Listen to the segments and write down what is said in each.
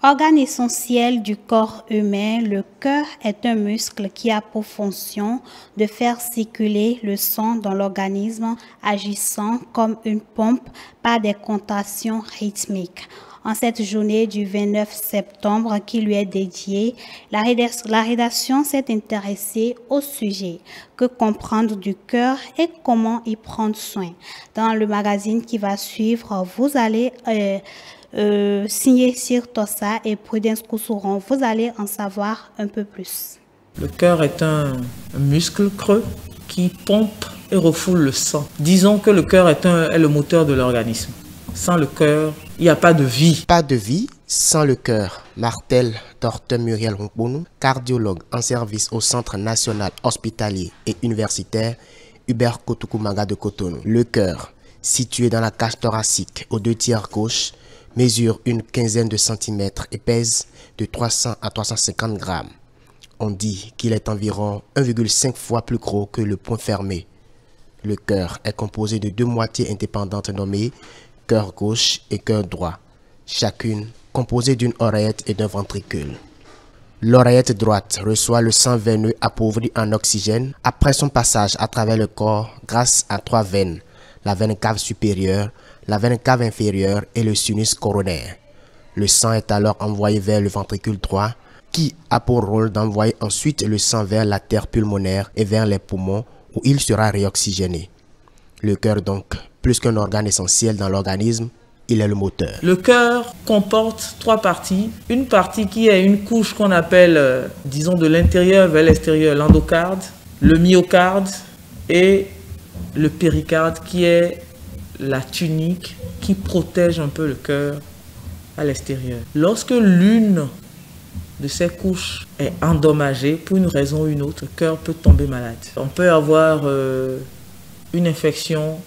Organe essentiel du corps humain, le cœur est un muscle qui a pour fonction de faire circuler le sang dans l'organisme, agissant comme une pompe par des contractions rythmiques. En cette journée du 29 septembre qui lui est dédiée, la rédaction s'est intéressée au sujet que comprendre du cœur et comment y prendre soin. Dans le magazine qui va suivre, vous allez signé Sir Tossa et Prudence Kousouron. Vous allez en savoir un peu plus. Le cœur est un muscle creux qui pompe et refoule le sang. Disons que le cœur est le moteur de l'organisme. Sans le cœur, il n'y a pas de vie. Pas de vie sans le cœur. Martel Dr Muriel Nkponou, cardiologue en service au Centre national hospitalier et universitaire Hubert Kotoukou-Maga de Cotonou. Le cœur, situé dans la cage thoracique aux 2/3 gauche, mesure une quinzaine de centimètres et pèse de 300 à 350 grammes. On dit qu'il est environ 1,5 fois plus gros que le poing fermé. Le cœur est composé de deux moitiés indépendantes nommées cœur gauche et cœur droit, chacune composée d'une oreillette et d'un ventricule. L'oreillette droite reçoit le sang veineux appauvri en oxygène après son passage à travers le corps grâce à 3 veines, la veine cave supérieure, la veine cave inférieure et le sinus coronaire. Le sang est alors envoyé vers le ventricule droit qui a pour rôle d'envoyer ensuite le sang vers l'artère pulmonaire et vers les poumons où il sera réoxygéné. Le cœur donc, plus qu'un organe essentiel dans l'organisme, il est le moteur. Le cœur comporte 3 parties. Une partie qui est une couche qu'on appelle, disons, de l'intérieur vers l'extérieur, l'endocarde, le myocarde et le péricarde qui est la tunique qui protège un peu le cœur à l'extérieur. Lorsque l'une de ces couches est endommagée pour une raison ou une autre, le cœur peut tomber malade. On peut avoir une infection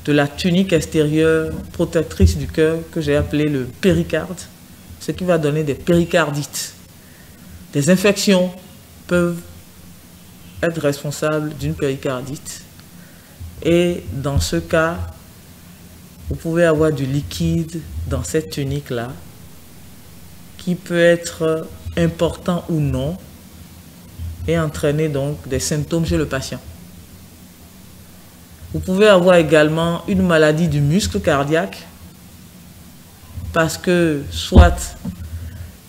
de la tunique extérieure protectrice du cœur que j'ai appelée le péricarde, ce qui va donner des péricardites. Des infections peuvent être responsables d'une péricardite. Et dans ce cas, vous pouvez avoir du liquide dans cette tunique-là qui peut être important ou non et entraîner donc des symptômes chez le patient. Vous pouvez avoir également une maladie du muscle cardiaque parce que soit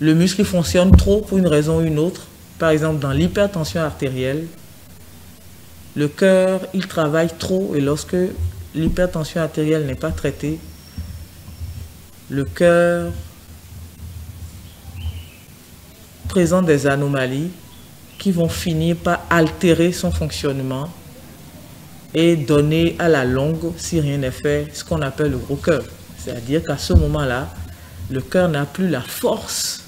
le muscle fonctionne trop pour une raison ou une autre, par exemple dans l'hypertension artérielle, le cœur, il travaille trop et lorsque l'hypertension artérielle n'est pas traitée, le cœur présente des anomalies qui vont finir par altérer son fonctionnement et donner à la longue, si rien n'est fait, ce qu'on appelle le gros cœur. C'est-à-dire qu'à ce moment-là, le cœur n'a plus la force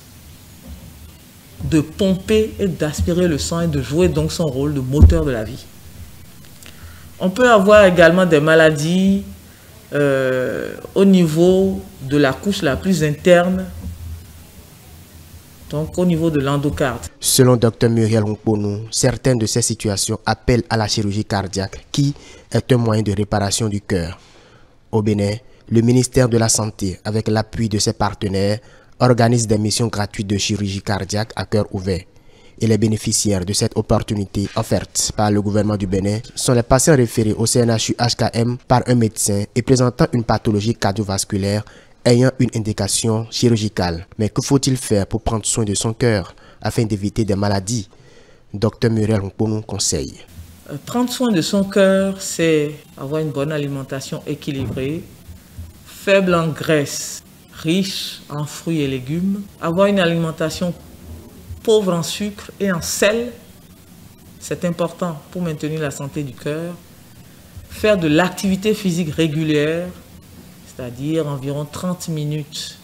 de pomper et d'aspirer le sang et de jouer donc son rôle de moteur de la vie. On peut avoir également des maladies au niveau de la couche la plus interne, donc au niveau de l'endocarde. Selon Dr Muriel Nkponou, certaines de ces situations appellent à la chirurgie cardiaque, qui est un moyen de réparation du cœur. Au Bénin, le ministère de la Santé, avec l'appui de ses partenaires, organise des missions gratuites de chirurgie cardiaque à cœur ouvert. Et les bénéficiaires de cette opportunité offerte par le gouvernement du Bénin sont les patients référés au CNHU HKM par un médecin et présentant une pathologie cardiovasculaire ayant une indication chirurgicale. Mais que faut-il faire pour prendre soin de son cœur afin d'éviter des maladies? Dr Muriel Nkponou conseille. Prendre soin de son cœur, c'est avoir une bonne alimentation équilibrée, faible en graisse, riche en fruits et légumes, avoir une alimentation pauvre en sucre et en sel, c'est important pour maintenir la santé du cœur. Faire de l'activité physique régulière, c'est-à-dire environ 30 minutes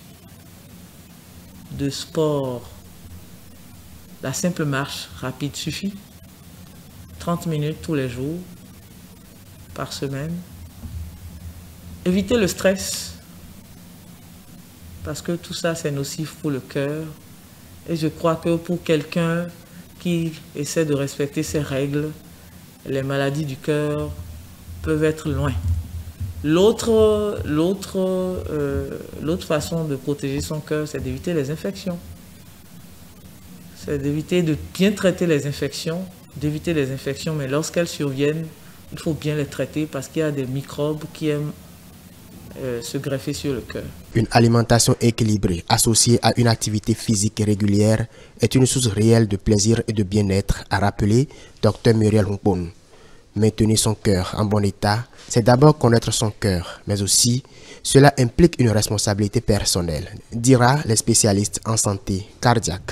de sport. La simple marche rapide suffit. 30 minutes tous les jours, par semaine. Éviter le stress, parce que tout ça c'est nocif pour le cœur. Et je crois que pour quelqu'un qui essaie de respecter ces règles, les maladies du cœur peuvent être loin. L'autre façon de protéger son cœur, c'est d'éviter les infections. C'est d'éviter de bien traiter les infections, mais lorsqu'elles surviennent, il faut bien les traiter parce qu'il y a des microbes qui aiment se greffer sur le cœur. Une alimentation équilibrée associée à une activité physique régulière est une source réelle de plaisir et de bien-être, a rappelé Dr Muriel Hunkponou. Maintenir son cœur en bon état, c'est d'abord connaître son cœur, mais aussi cela implique une responsabilité personnelle, dira les spécialistes en santé cardiaque.